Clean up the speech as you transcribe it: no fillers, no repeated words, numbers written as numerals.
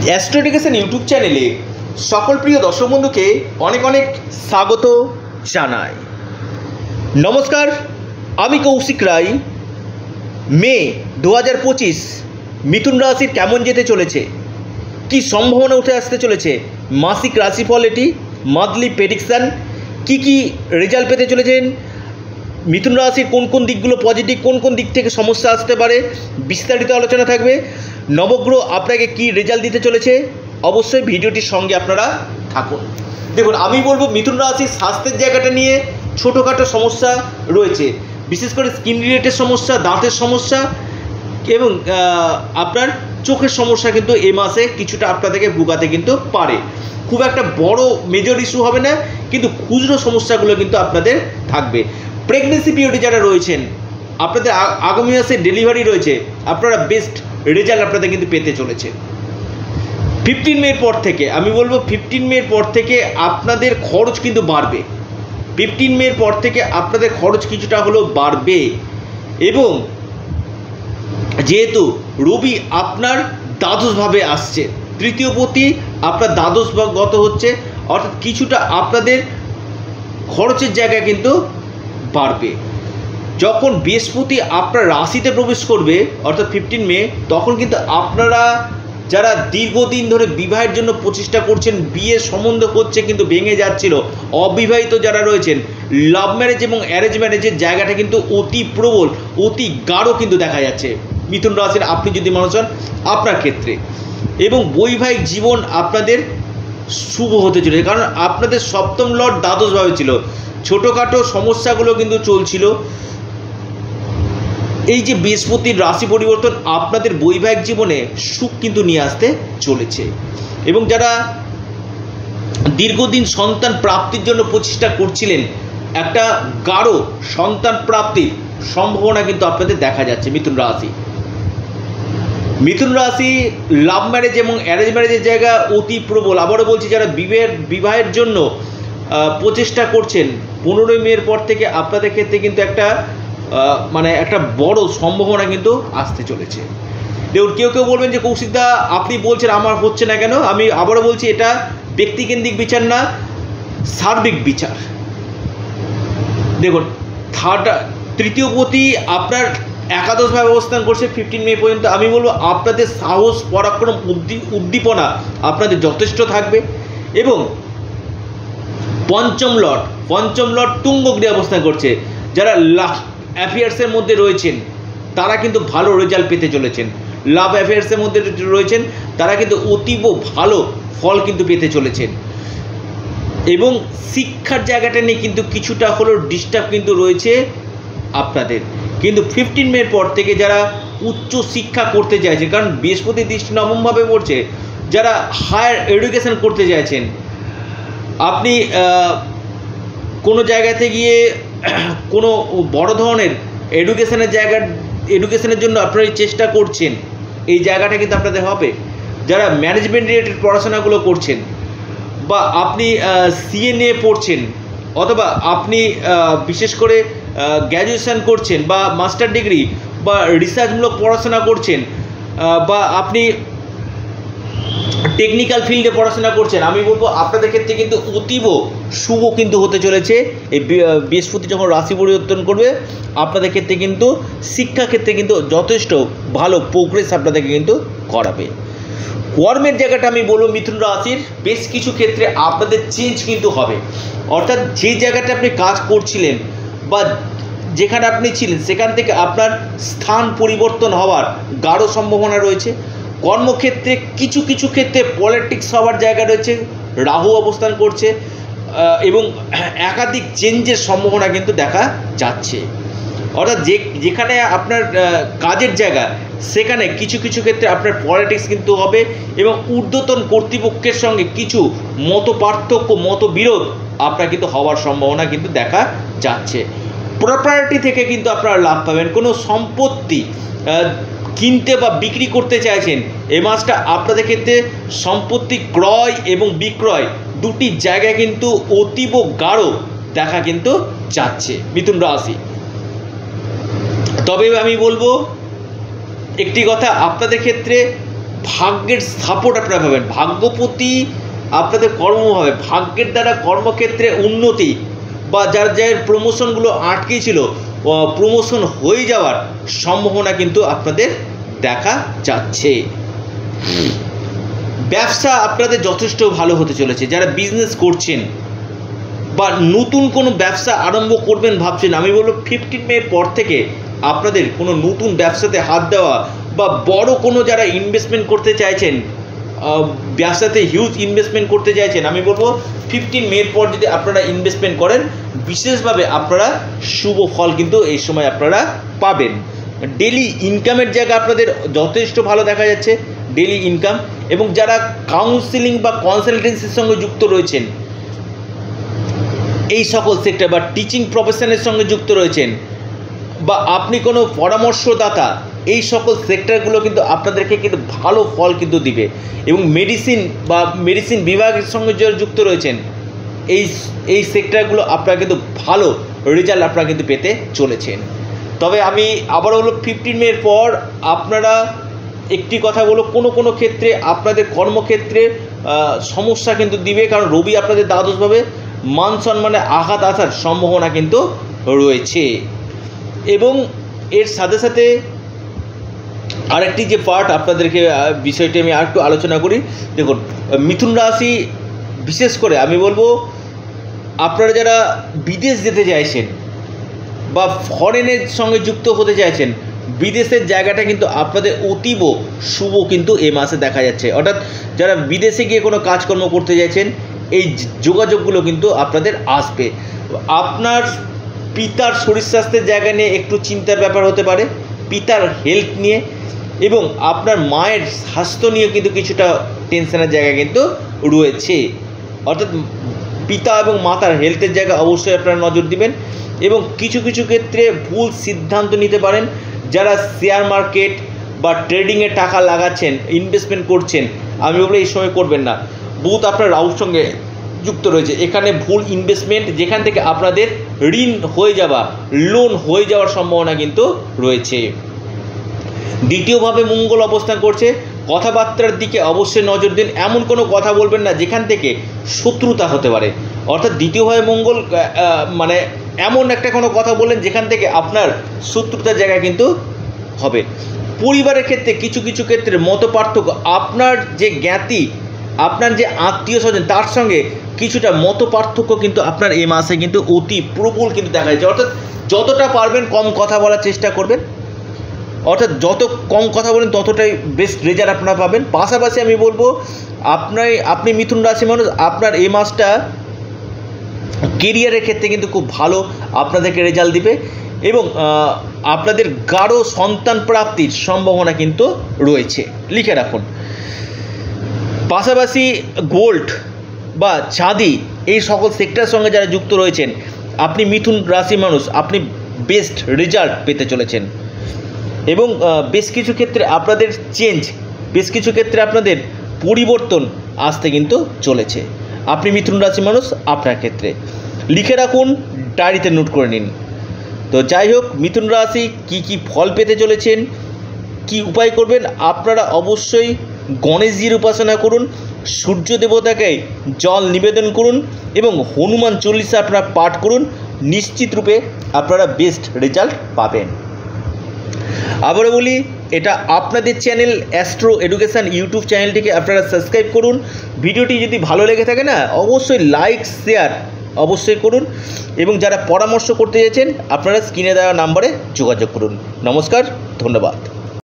Astro education YouTube চ্যানেলে সকল প্রিয় দর্শক বন্ধুকে অনেক অনেক স্বাগত জানাই। নমস্কার, আমি কৌশিক রায়। মে 2025 মিথুন রাশির কেমন যেতে চলেছে, কি সম্ভাবনা উঠে আসতে চলেছে, মাসিক রাশিফল এটি, মান্থলি প্রেডিকশান, কি রেজাল্ট পেতে চলেছেন, মিথুন রাশির কোন কোন দিকগুলো পজিটিভ, কোন কোন দিক থেকে সমস্যা আসতে পারে, বিস্তারিত আলোচনা থাকবে। নবগ্রহ আপনাকে কি রেজাল্ট দিতে চলেছে, অবশ্যই ভিডিওটির সঙ্গে আপনারা থাকুন। দেখুন, আমি বলবো মিথুন রাশির স্বাস্থ্যের জায়গাটা নিয়ে ছোটোখাটো সমস্যা রয়েছে, বিশেষ করে স্কিন রিলেটেড সমস্যা, দাঁতের সমস্যা এবং আপনার চোখের সমস্যা কিন্তু এই মাসে কিছুটা আপনাদেরকে ভোগাতে কিন্তু পারে। খুব একটা বড় মেজর ইস্যু হবে না, কিন্তু খুচরো সমস্যাগুলো কিন্তু আপনাদের থাকবে। প্রেগনেন্সি পিরিয়ডে যারা রয়েছেন, আপনাদের আগামী মাসে ডেলিভারি রয়েছে, আপনারা বেস্ট রেজাল্ট আপনাদের কিন্তু পেতে চলেছে। 15 মের পর থেকে আমি বলবো, 15 মের পর থেকে আপনাদের খরচ কিন্তু বাড়বে। 15 মের পর থেকে আপনাদের খরচ কিছুটা হলেও বাড়বে, এবং যেহেতু রবি আপনার দ্বাদশভাবে আসছে, তৃতীয় পতি আপনার দ্বাদশগত হচ্ছে, অর্থাৎ কিছুটা আপনাদের খরচের জায়গায় কিন্তু বাড়বে। যখন বৃহস্পতি আপনার রাশিতে প্রবেশ করবে অর্থাৎ 15 মে, তখন কিন্তু আপনারা যারা দীর্ঘদিন ধরে বিবাহের জন্য প্রচেষ্টা করছেন, বিয়ের সম্বন্ধ হচ্ছে কিন্তু ভেঙে যাচ্ছিল, অবিবাহিত যারা রয়েছেন, লাভ ম্যারেজ এবং অ্যারেঞ্জ ম্যারেজের জায়গাটা কিন্তু অতি প্রবল, অতি গাঢ় কিন্তু দেখা যাচ্ছে মিথুন রাশির আপনি যদি মানুষ হন আপনার ক্ষেত্রে। এবং বৈবাহিক জীবন আপনাদের শুভ হতে চলেছে, কারণ আপনাদের সপ্তম লর্ড দ্বাদশভাবে ছিল, ছোটোখাটো সমস্যাগুলো কিন্তু চলছিল। এই যে বৃহস্পতির রাশি পরিবর্তন আপনাদের বৈবাহিক জীবনে সুখ কিন্তু নিয়ে আসতে চলেছে, এবং যারা দীর্ঘদিন সন্তান প্রাপ্তির জন্য প্রচেষ্টা করছিলেন, একটা গাঢ় সন্তান প্রাপ্তির সম্ভাবনা কিন্তু আপনাদের দেখা যাচ্ছে। মিথুন রাশি লাভ ম্যারেজ এবং অ্যারেঞ্জ ম্যারেজের জায়গা অতি প্রবল। আবারও বলছি, যারা বিবাহের জন্য প্রচেষ্টা করছেন, 15 মের পর থেকে আপনাদের ক্ষেত্রে কিন্তু একটা বড় সম্ভাবনা কিন্তু আসতে চলেছে। দেখুন, কেউ বলবেন যে কৌশিকদা আপনি বলছেন আমার হচ্ছে না কেন, আমি আবারও বলছি, এটা ব্যক্তিকেন্দ্রিক বিচার না, সার্বিক বিচার। দেখুন, তৃতীয় পতি আপনার একাদশভাবে অবস্থান করছে 15 মে পর্যন্ত। আমি বলবো আপনাদের সাহস, পরাক্রম, উদ্দীপনা আপনাদের যথেষ্ট থাকবে, এবং পঞ্চম লর্ড তুঙ্গ গৃহে অবস্থান করছে। যারা অ্যাফেয়ার্সের মধ্যে রয়েছেন তারা কিন্তু ভালো রেজাল্ট পেতে চলেছেন, লাভ অ্যাফেয়ার্সের মধ্যে রয়েছেন তারা কিন্তু অতীব ভালো ফল কিন্তু পেতে চলেছেন। এবং শিক্ষার জায়গাটা নিয়ে কিন্তু কিছুটা হলেও ডিস্টার্ব কিন্তু রয়েছে আপনাদের, কিন্তু 15 মের পর থেকে যারা উচ্চ শিক্ষা করতে চাইছেন, কারণ বৃহস্পতি দৃষ্টি নবমভাবে পড়ছে, যারা হায়ার এডুকেশন করতে চাইছেন, আপনি কোনো জায়গাতে গিয়ে কোনো বড় ধরনের এডুকেশনের জন্য আপনারা চেষ্টা করছেন, এই জায়গাটা কিন্তু আপনাদের হবে। যারা ম্যানেজমেন্ট রিলেটেড পড়াশোনাগুলো করছেন, বা আপনি সিএ নিয়ে পড়ছেন, অথবা আপনি বিশেষ করে গ্র্যাজুয়েশন করছেন, বা মাস্টার ডিগ্রি বা রিসার্চমূলক পড়াশোনা করছেন, বা আপনি টেকনিক্যাল ফিল্ডে পড়াশোনা করছেন, আমি বলবো আপনাদের ক্ষেত্রে কিন্তু অতীব শুভ কিন্তু হতে চলেছে। এই বৃহস্পতি যখন রাশি পরিবর্তন করবে, আপনাদের ক্ষেত্রে কিন্তু শিক্ষাক্ষেত্রে কিন্তু যথেষ্ট ভালো প্রোগ্রেস আপনাদেরকে কিন্তু করাবে। কর্মের জায়গাটা আমি বলবো মিথুন রাশির বেশ কিছু ক্ষেত্রে আপনাদের চেঞ্জ কিন্তু হবে, অর্থাৎ যে জায়গাটা আপনি কাজ করছিলেন বা যেখানে আপনি ছিলেন সেখান থেকে আপনার স্থান পরিবর্তন হওয়ার গাঢ় সম্ভাবনা রয়েছে। কর্মক্ষেত্রে কিছু ক্ষেত্রে পলিটিক্স হওয়ার জায়গা রয়েছে, রাহু অবস্থান করছে, এবং একাধিক চেঞ্জের সম্ভাবনা কিন্তু দেখা যাচ্ছে। অর্থাৎ যেখানে আপনার কাজের জায়গা, সেখানে কিছু ক্ষেত্রে আপনার পলিটিক্স কিন্তু হবে, এবং ঊর্ধ্বতন কর্তৃপক্ষের সঙ্গে কিছু মতবিরোধ আপনার কিন্তু হওয়ার সম্ভাবনা কিন্তু দেখা যাচ্ছে। প্রপার্টি থেকে কিন্তু আপনারা লাভ পাবেন, কোনো সম্পত্তি কিনতে বা বিক্রি করতে চাইছেন, এই মাসটা আপনাদের ক্ষেত্রে সম্পত্তি ক্রয় এবং বিক্রয় দুটি জায়গায় কিন্তু অতীব গাঢ় দেখা কিন্তু যাচ্ছে মিথুন রাশি। তবে আমি বলবো একটি কথা, আপনাদের ক্ষেত্রে ভাগ্যের সাপোর্ট আপনারা পাবেন, ভাগ্যপতি আপনাদের কর্মভাবে, ভাগ্যের দ্বারা কর্মক্ষেত্রে উন্নতি বা যার প্রমোশনগুলো আটকে ছিল প্রমোশন হয়ে যাওয়ার সম্ভাবনা কিন্তু আপনাদের দেখা যাচ্ছে। ব্যবসা আপনাদের যথেষ্ট ভালো হতে চলেছে। যারা বিজনেস করছেন বা নতুন কোনো ব্যবসা আরম্ভ করবেন ভাবছেন, আমি বলবো 15 মের পর থেকে আপনাদের কোনো নতুন ব্যবসাতে হাত দেওয়া বা বড় কোনো যারা ইনভেস্টমেন্ট করতে চাইছেন, ব্যবসাতে হিউজ ইনভেস্টমেন্ট করতে চাইছেন, আমি বলবো 15 মের পর যদি আপনারা ইনভেস্টমেন্ট করেন বিশেষভাবে আপনারা শুভ ফল কিন্তু এই সময় আপনারা পাবেন। ডেলি ইনকামের জায়গা আপনাদের যথেষ্ট ভালো দেখা যাচ্ছে, ডেলি ইনকাম। এবং যারা কাউন্সিলিং বা কনসালটেন্সির সঙ্গে যুক্ত রয়েছেন এই সকল সেক্টর বা টিচিং প্রফেশনের সঙ্গে যুক্ত রয়েছেন বা আপনি কোনো পরামর্শদাতা, এই সকল সেক্টরগুলো কিন্তু আপনাদেরকে কিন্তু ভালো ফল কিন্তু দিবে। এবং মেডিসিন বিভাগের সঙ্গে যারা যুক্ত রয়েছেন এই সেক্টরগুলো আপনারা কিন্তু ভালো রেজাল্ট আপনারা কিন্তু পেতে চলেছেন। তবে আমি আবার হলো 15 মের পর আপনারা একটি কথা বলো, কোনো ক্ষেত্রে আপনাদের কর্মক্ষেত্রে সমস্যা কিন্তু দিবে, কারণ রবি আপনাদের দ্বাদশভাবে, মান সম্মানে আঘাত আসার সম্ভাবনা কিন্তু রয়েছে। এবং এর সাথে সাথে আরেকটি যে পার্ট আপনাদেরকে বিষয়টি আমি আর একটু আলোচনা করি। দেখুন, মিথুন রাশি বিশেষ করে আমি বলবো আপনারা যারা বিদেশ যেতে চাইছেন বা ফরেনের সঙ্গে যুক্ত হতে চাইছেন, বিদেশের জায়গাটা কিন্তু আপনাদের অতীব শুভ কিন্তু এ মাসে দেখা যাচ্ছে। অর্থাৎ যারা বিদেশে গিয়ে কোনো কাজকর্ম করতে চাইছেন এই যোগাযোগগুলো কিন্তু আপনাদের আসবে। আপনার পিতার শরীর স্বাস্থ্যের জায়গা নিয়ে একটু চিন্তার ব্যাপার হতে পারে, পিতার হেলথ নিয়ে, এবং আপনার মায়ের স্বাস্থ্য নিয়ে কিন্তু কিছুটা টেনশনের জায়গা কিন্তু রয়েছে। অর্থাৎ পিতা এবং মাতার হেলথের জায়গা অবশ্যই আপনারা নজর দিবেন। এবং কিছু ক্ষেত্রে ভুল সিদ্ধান্ত নিতে পারেন। যারা শেয়ার মার্কেট বা ট্রেডিংয়ে টাকা লাগাচ্ছেন, ইনভেস্টমেন্ট করছেন, আমি বলবো এই সময় করবেন না। বুধ আপনার রাহুর সঙ্গে যুক্ত রয়েছে, এখানে ভুল ইনভেস্টমেন্ট, যেখান থেকে আপনাদের ঋণ হয়ে যাওয়া, লোন হয়ে যাওয়ার সম্ভাবনা কিন্তু রয়েছে। দ্বিতীয়ভাবে মঙ্গল অবস্থান করছে, কথাবার্তার দিকে অবশ্যই নজর দিন। এমন কোনো কথা বলবেন না যেখান থেকে শত্রুতা হতে পারে। অর্থাৎ দ্বিতীয়ভাবে মঙ্গল মানে এমন একটা কোনো কথা বললেন যেখান থেকে আপনার শত্রুতার জায়গা কিন্তু হবে। পরিবারের ক্ষেত্রে কিছু ক্ষেত্রে মত পার্থক্য, আপনার যে জ্ঞাতি, আপনার যে আত্মীয় স্বজন তার সঙ্গে কিছুটা মত পার্থক্য কিন্তু আপনার এই মাসে কিন্তু অতি প্রবল কিন্তু দেখা যাচ্ছে। অর্থাৎ যতটা পারবেন কম কথা বলার চেষ্টা করবেন, অর্থাৎ যত কম কথা বলেন ততটাই বেস্ট রেজাল্ট আপনারা পাবেন। পাশাপাশি আমি বলবো আপনি মিথুন রাশি মানুষ, আপনার এই মাসটা কেরিয়ারের ক্ষেত্রে কিন্তু খুব ভালো আপনাদেরকে রেজাল্ট দিবে এবং আপনাদের গাঢ় সন্তান প্রাপ্তির সম্ভাবনা কিন্তু রয়েছে, লিখে রাখুন। পাশাপাশি গোল্ড বা চাঁদি এই সকল সেক্টরের সঙ্গে যারা যুক্ত রয়েছেন, আপনি মিথুন রাশি মানুষ, আপনি বেস্ট রেজাল্ট পেতে চলেছেন। এবং বেশ কিছু ক্ষেত্রে আপনাদের বেশ কিছু ক্ষেত্রে আপনাদের পরিবর্তন আসতে কিন্তু চলেছে। আপনি মিথুন রাশি মানুষ, আপনার ক্ষেত্রে লিখে রাখুন, ডায়েরিতে নোট করে নিন। তো যাই হোক, মিথুন রাশি কি ফল পেতে চলেছেন, কি উপায় করবেন, আপনারা অবশ্যই গণেশজির উপাসনা করুন, সূর্য দেবতাকে জল নিবেদন করুন এবং হনুমান চল্লিশা আপনারা পাঠ করুন, নিশ্চিত রূপে আপনারা বেস্ট রেজাল্ট পাবেন। আবারও বলি, এটা আপনাদের চ্যানেল অ্যাস্ট্রো এডুকেশান ইউটিউব চ্যানেলটিকে আপনারা সাবস্ক্রাইব করুন। ভিডিওটি যদি ভালো লেগে থাকে না, অবশ্যই লাইক শেয়ার অবশ্যই করুন এবং যারা পরামর্শ করতে চাইছেন আপনারা স্ক্রিনে দেওয়া নাম্বারে যোগাযোগ করুন। নমস্কার, ধন্যবাদ।